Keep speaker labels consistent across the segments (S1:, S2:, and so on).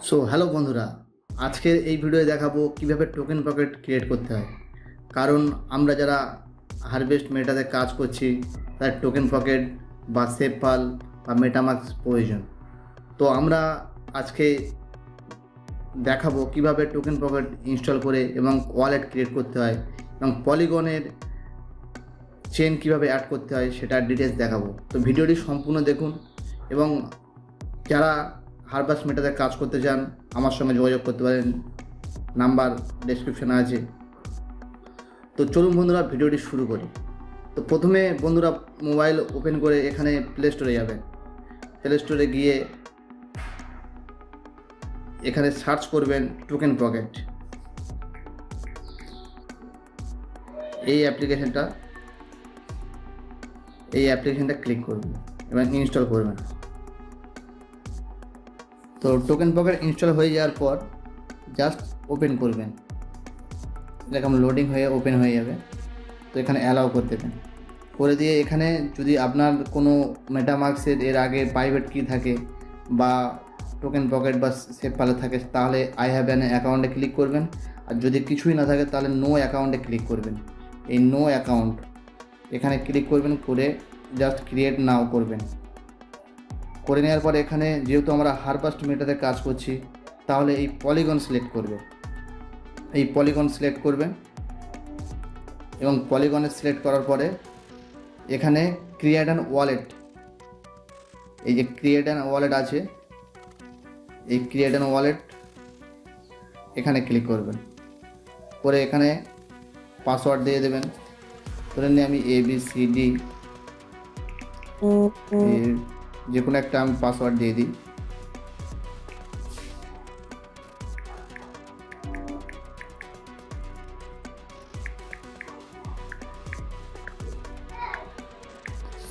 S1: So hello বন্ধুরা, আজকের এই ভিডিওয়ে দেখাবো কিভাবে টোকেন পকেট ক্রিয়েট করতে হয়। কারণ আমরা যারা হারভেস্ট মেটাতে কাজ করছি তার টোকেন পকেট বা সেভ ফাইল বা মেটামাস্ক প্রয়োজন। তো আমরা আজকে দেখাবো কিভাবে টোকেন পকেট ইনস্টল করে এবং ওয়ালেট ক্রিয়েট করতে হয় এবং পলিগনের চেন কিভাবে অ্যাড করতে হয় সেটার ডিটেলস দেখাবো। তো ভিডিওটি সম্পূর্ণ দেখুন এবং যারা হারভেস্ট মেটাতে কাজ করতে চান আমার সঙ্গে যোগাযোগ করতে পারেন, নাম্বার ডেসক্রিপশনে আছে। তো চলুন বন্ধুরা ভিডিওটি শুরু করি। তো প্রথমে বন্ধুরা মোবাইল ওপেন করে এখানে প্লে স্টোরে যাবেন। প্লে স্টোরে গিয়ে এখানে সার্চ করবেন টোকেন পকেট, এই অ্যাপ্লিকেশনটা ক্লিক করবেন এবং ইনস্টল করবেন। তো টোকেন পকেট ইনস্টল হয়ে যাওয়ার পর জাস্ট ওপেন করবেন, এরকম লোডিং হয়ে ওপেন হয়ে যাবে। তো এখানে অ্যালাউ করে দেবেন, করে দিয়ে এখানে যদি আপনার কোনো মেটামাস্কের এর আগে প্রাইভেট কি থাকে বা টোকেন পকেট বা সেভ ফাইলে থাকে তাহলে আই হ্যাভ অ্যান অ্যাকাউন্টে ক্লিক করবেন। আর যদি কিছুই না থাকে তাহলে নো অ্যাকাউন্টে ক্লিক করবেন। এই নো অ্যাকাউন্ট এখানে ক্লিক করবেন, করে জাস্ট ক্রিয়েট নাও করবেন। করে নেওয়ার পরে এখানে যেহেতু আমরা হারভেস্ট মেটাতে কাজ করছি তাহলে এই পলিগন সিলেক্ট করবে, এই পলিগন সিলেক্ট করবেন এবং পলিগনে সিলেক্ট করার পরে এখানে ক্রিয়েট অ্যান ওয়ালেট, এই যে ক্রিয়েট অ্যান ওয়ালেট আছে, এই ক্রিয়েট অ্যান ওয়ালেট এখানে ক্লিক করবেন। করে এখানে পাসওয়ার্ড দিয়ে দেবেন। ধরে নিয়ে আমি ABCD যে কোনো একটা আমি পাসওয়ার্ড দিয়ে দিই।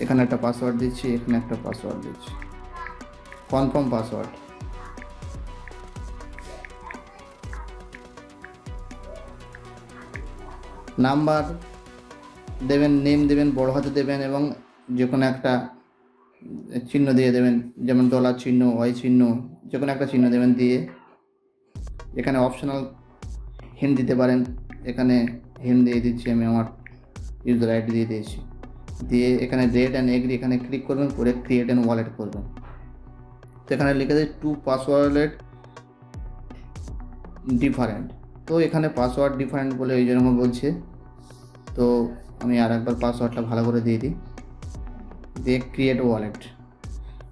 S1: এখানে একটা পাসওয়ার্ড দিচ্ছি, এখানে একটা পাসওয়ার্ড দিচ্ছি, কনফার্ম পাসওয়ার্ড। নাম্বার দেবেন, নেম দেবেন, বড় হাতে দেবেন এবং যে কোনো একটা চিহ্ন দিয়ে দেবেন, যেমন ডলার চিহ্ন, ওয়াই চিহ্ন, যে কোনো একটা চিহ্ন দেবেন। দিয়ে এখানে অপশনাল হিন্ট দিতে পারেন, এখানে হিন্ট দিয়ে দিচ্ছি, আমি আমার ইউজার আইডি দিয়ে দিয়েছি। দিয়ে এখানে রেড অ্যান্ড এগ্রি এখানে ক্লিক করবেন, করে ক্রিয়েট অ্যান্ড ওয়ালেট করবেন। তো এখানে লিখে দেয় টু পাসওয়ার্ড ডিফারেন্ট। তো এখানে পাসওয়ার্ড ডিফারেন্ট বলে ওই জন্য বলছে। তো আমি আর একবার পাসওয়ার্ডটা ভালো করে দিয়ে দিই, দিয়ে ক্রিয়েট ওয়ালেট।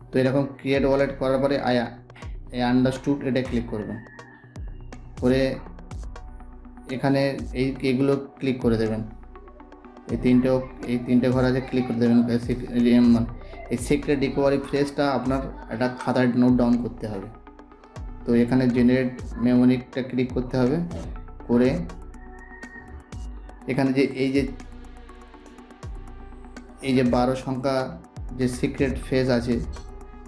S1: তো এরকম ক্রিয়েট ওয়ালেট করার পরে আই আন্ডারস্টুড এটা ক্লিক করবেন, করে এখানে এইগুলো ক্লিক করে দেবেন। এই তিনটে ঘর আছে, ক্লিক করে দেবেন। এই সিক্রেট রিকভারি ফ্রেজটা আপনার একটা খাতায় নোট ডাউন করতে হবে। তো এখানে জেনারেট মেমোরিটা ক্লিক করতে হবে, করে এখানে যে এই যে 12 সংখ্যা যে সিক্রেট ফেজ আছে,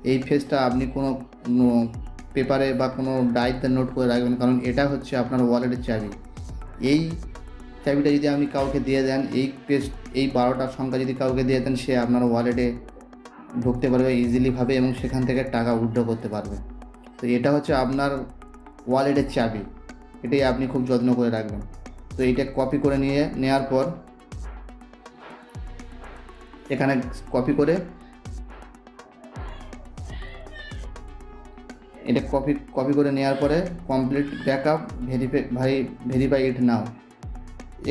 S1: এই ফেজটা আপনি কোনো পেপারে বা কোনো ডায়েরিতে নোট করে রাখবেন, কারণ এটা হচ্ছে আপনার ওয়ালেটের চাবি। এই চাবিটা যদি আপনি কাউকে দিয়ে দেন, এই 12টা সংখ্যা যদি কাউকে দিয়ে দেন, সে আপনার ওয়ালেটে ঢুকতে পারবে ইজিলিভাবে এবং সেখান থেকে টাকা উইথড্র করতে পারবে। তো এটা হচ্ছে আপনার ওয়ালেটের চাবি, এটাই আপনি খুব যত্ন করে রাখবেন। তো এইটা কপি করে নেওয়ার পর এখানে কপি করে এটা কপি করে নেওয়ার পরে কমপ্লিট ব্যাকআপ ভেরিফাই ইট নাও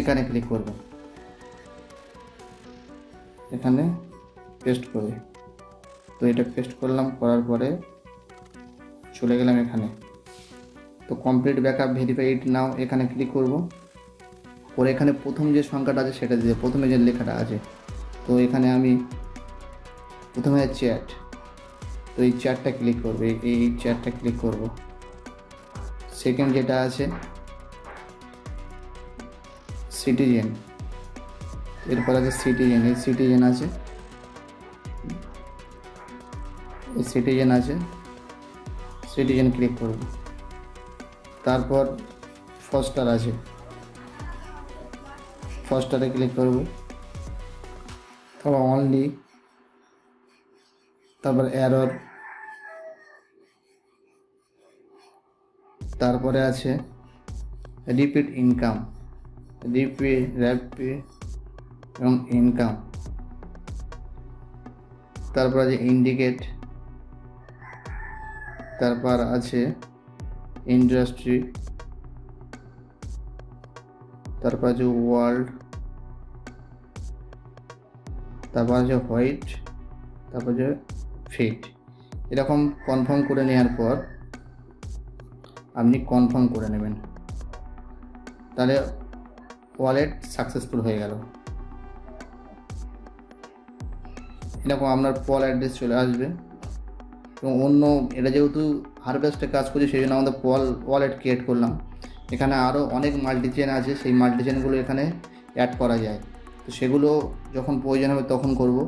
S1: এখানে ক্লিক করবেন, এখানে পেস্ট করে। তো এটা পেস্ট করলাম, করার পরে চলে গেলাম এখানে। তো কমপ্লিট ব্যাকআপ ভেরিফাই ইট নাও এখানে ক্লিক করব, করে এখানে প্রথম যে সংখ্যাটা আছে সেটা দিয়ে, প্রথমে যে লেখাটা আছে, তো এখানে আমি প্রথমে চ্যাট, তো এই চ্যাটটা ক্লিক করবে, এই চ্যাটটা ক্লিক করব। সেকেন্ড যেটা আছে সিটিজেন, এরপর আছে সিটিজেন, এই সিটিজেন আছে, সিটিজেন ক্লিক করব। তারপর ফস্টার আছে, ফস্টারে ক্লিক করব। তারপর অনলি, তারপর এরর, তারপরে আছে রিপিট ইনকাম, র্যাপিড এবং ইনকাম। তারপর আছে ইন্ডিকেট, তারপর আছে ইন্ডাস্ট্রি, তারপর আছে ওয়ার্ল্ড, তারপর আছে হোয়াইট, তারপর আছে ফিট। এরকম কনফার্ম করে নেওয়ার পর আপনি কনফার্ম করে নেবেন, তাহলে ওয়ালেট সাকসেসফুল হয়ে গেল। এরকম আপনার পল অ্যাড্রেস চলে আসবে। এবং অন্য এটা যেহেতু হারভেস্টে কাজ করছি সেই জন্য আমাদের ওয়ালেট ক্রিয়েট করলাম। এখানে আরও অনেক মাল্টিচেন আছে, সেই মাল্টিচেনগুলো এখানে অ্যাড করা যায়, তো সেগুলো যখন প্রয়োজন হবে তখন করব।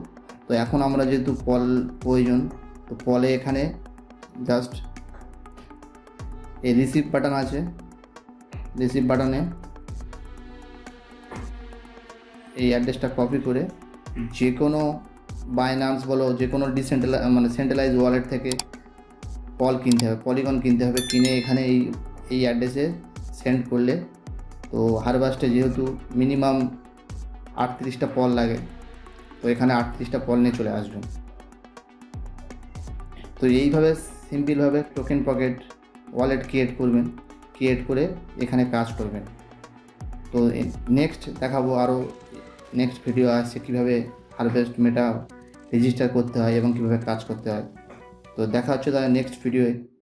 S1: তো এখন আমরা যেহেতু পল প্রয়োজন, তো পলে এখানে জাস্ট এই রিসিভ বাটন আছে, রিসিভ বাটনে এই অ্যাড্রেসটা কপি করে যে কোনো বাইন্যান্স বলো, যে কোনো সেন্ট্রালাইজ ওয়ালেট থেকে পল কিনতে হবে, পলিগন কিনতে হবে, কিনে এখানে এই অ্যাড্রেসে সেন্ড করলে, তো হারভেস্টে যেহেতু মিনিমাম 38টা পল লাগে, তো এখানে 38টা পল নিয়ে চলে আসবেন। তো এইভাবে সিম্পলভাবে টোকেন পকেট ওয়ালেট ক্রিয়েট করবেন, ক্রিয়েট করে এখানে কাজ করবেন। তো নেক্সট দেখাবো, আরও নেক্সট ভিডিও আসছে কীভাবে হারভেস্ট মেটা রেজিস্টার করতে হয় এবং কীভাবে কাজ করতে হয়। তো দেখা হচ্ছে তাহলে নেক্সট ভিডিওয়ে।